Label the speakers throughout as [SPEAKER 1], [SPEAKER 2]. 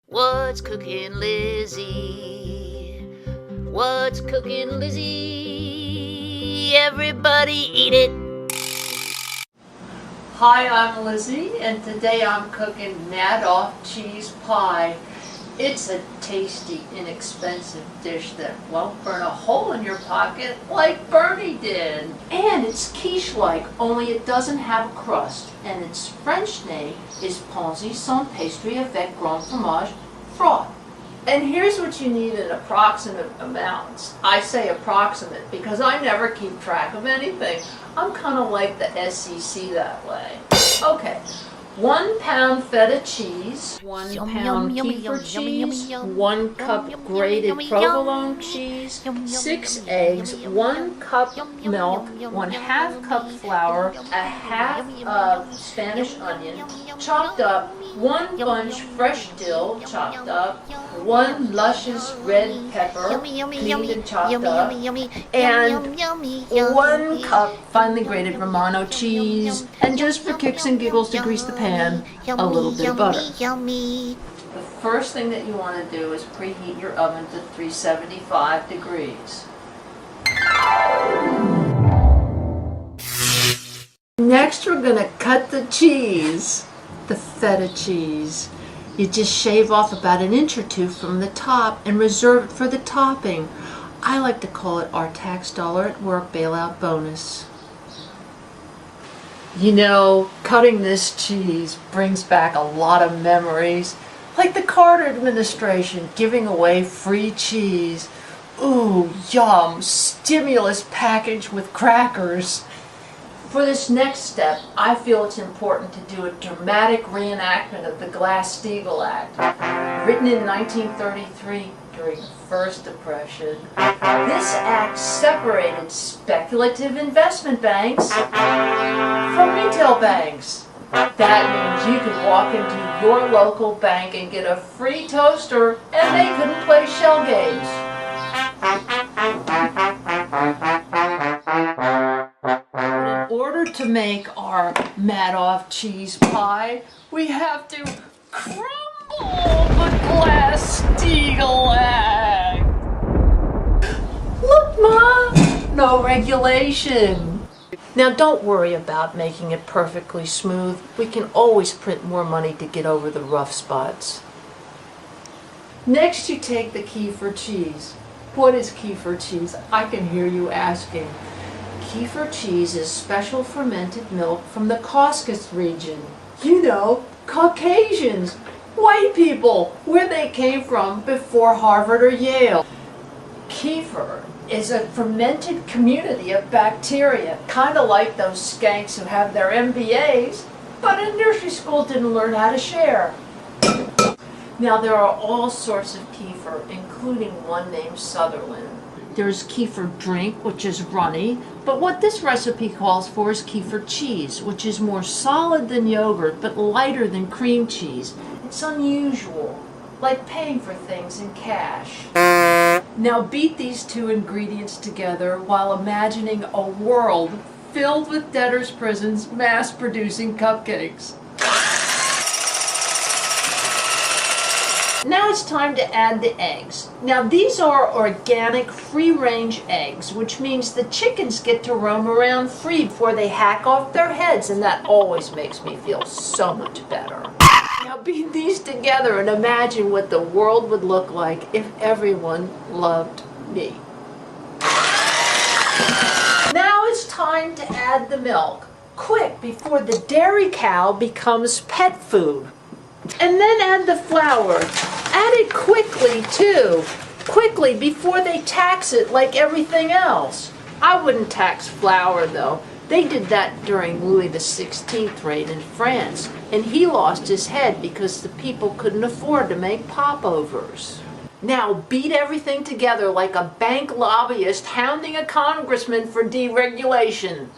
[SPEAKER 1] What's cooking, Lizzie? What's cooking, Lizzie? Everybody eat it.
[SPEAKER 2] Hi, I'm Lizzie, and today I'm cooking Madoff cheese pie. It's a tasty, inexpensive dish that won't burn a hole in your pocket like Bernie did. And it's quiche-like, only it doesn't have a crust. And its French name is Ponzi sans pastry avec grand fromage froid. And here's what you need in approximate amounts. I say approximate because I never keep track of anything. I'm kind of like the SEC that way. Okay, 1 pound feta cheese, 1 pound kefir cheese, 1 cup grated provolone cheese, 6 eggs, 1 cup milk, 1/2 cup flour, a half of Spanish onion, chopped up, 1 bunch fresh dill, chopped up, 1 luscious red pepper, cleaned and chopped up, and 1 cup finely grated Romano cheese, and just for kicks and giggles to grease the pan, a little bit of butter. The first thing that you want to do is preheat your oven to 375 degrees. Next we're going to cut the cheese, the feta cheese. You just shave off about 1 inch or 2 from the top and reserve it for the topping. I like to call it our tax dollar at work bailout bonus. You know, cutting this cheese brings back a lot of memories, like the Carter administration giving away free cheese. Ooh, yum, stimulus package with crackers. For this next step, I feel it's important to do a dramatic reenactment of the Glass-Steagall Act, written in 1933 during the First Depression. This act separated speculative investment banks from retail banks. That means you could walk into your local bank and get a free toaster and they couldn't play shell games. In order to make our Madoff cheese pie, we have to crumble the Glass-Steagall Act. Look, Ma, no regulation. Now don't worry about making it perfectly smooth. We can always print more money to get over the rough spots. Next you take the kefir cheese. What is kefir cheese? I can hear you asking. Kefir cheese is special fermented milk from the Caucasus region. You know, Caucasians, white people, where they came from before Harvard or Yale. Kefir is a fermented community of bacteria, kind of like those skanks who have their MBAs, but in nursery school didn't learn how to share. Now there are all sorts of kefir, including one named Sutherland. There's kefir drink, which is runny, but what this recipe calls for is kefir cheese, which is more solid than yogurt, but lighter than cream cheese. It's unusual, like paying for things in cash. Now beat these two ingredients together while imagining a world filled with debtors' prisons mass-producing cupcakes. Now it's time to add the eggs. Now these are organic free-range eggs, which means the chickens get to roam around free before they hack off their heads, and that always makes me feel so much better. Now beat these together and imagine what the world would look like if everyone loved me. Now it's time to add the milk. Quick, before the dairy cow becomes pet food. And then add the flour. Add it quickly, too. Quickly, before they tax it like everything else. I wouldn't tax flour, though. They did that during Louis XVI reign in France, and he lost his head because the people couldn't afford to make popovers. Now beat everything together like a bank lobbyist hounding a congressman for deregulation.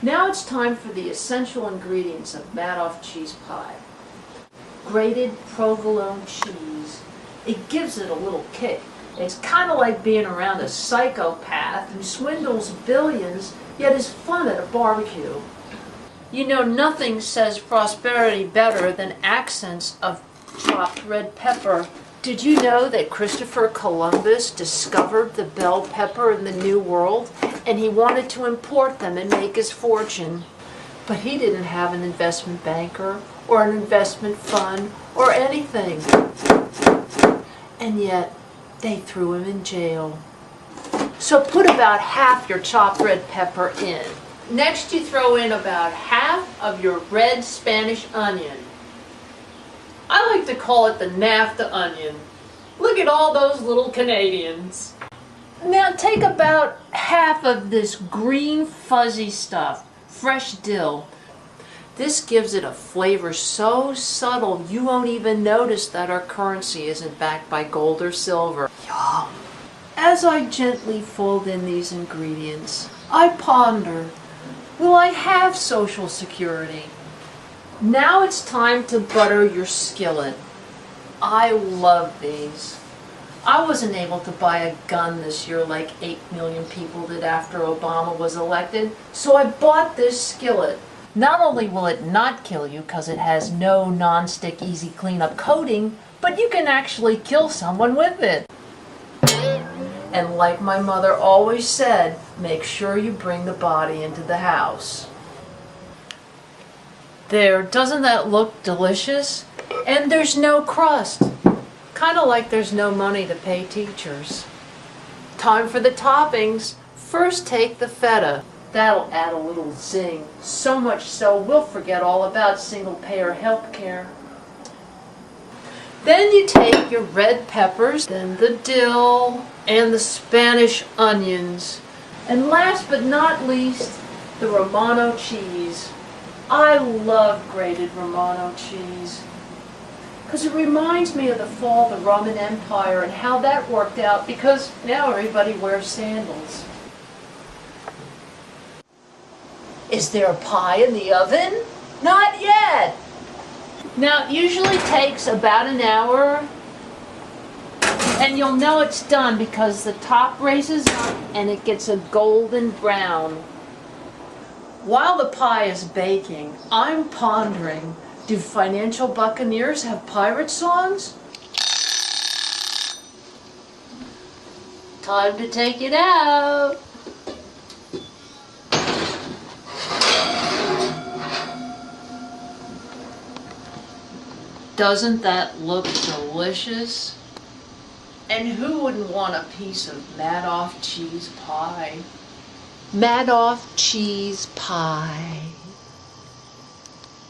[SPEAKER 2] Now it's time for the essential ingredients of Madoff cheese pie. Grated provolone cheese. It gives it a little kick. It's kind of like being around a psychopath who swindles billions, yet is fun at a barbecue. You know, nothing says prosperity better than accents of chopped red pepper. Did you know that Christopher Columbus discovered the bell pepper in the New World, and he wanted to import them and make his fortune? But he didn't have an investment banker or an investment fund or anything. And yet, they threw him in jail. So put about half your chopped red pepper in. Next, you throw in about half of your red Spanish onion. I like to call it the NAFTA onion. Look at all those little Canadians. Now take about half of this green fuzzy stuff, fresh dill. This gives it a flavor so subtle you won't even notice that our currency isn't backed by gold or silver. Yum. As I gently fold in these ingredients, I ponder, will I have Social Security? Now it's time to butter your skillet. I love these. I wasn't able to buy a gun this year like 8 million people did after Obama was elected, so I bought this skillet. Not only will it not kill you because it has no non-stick easy cleanup coating, but you can actually kill someone with it. And like my mother always said, make sure you bring the body into the house. There, doesn't that look delicious? And there's no crust. Kind of like there's no money to pay teachers. Time for the toppings. First take the feta. That'll add a little zing. So much so we'll forget all about single-payer health care. Then you take your red peppers, then the dill, and the Spanish onions. And last but not least, the Romano cheese. I love grated Romano cheese because it reminds me of the fall of the Roman Empire and how that worked out, because now everybody wears sandals. Is there a pie in the oven? Not yet! Now, it usually takes about an hour, and you'll know it's done because the top raises up and it gets a golden brown. While the pie is baking, I'm pondering, do financial buccaneers have pirate songs? Time to take it out. Doesn't that look delicious? And who wouldn't want a piece of Madoff cheese pie? Madoff cheese pie.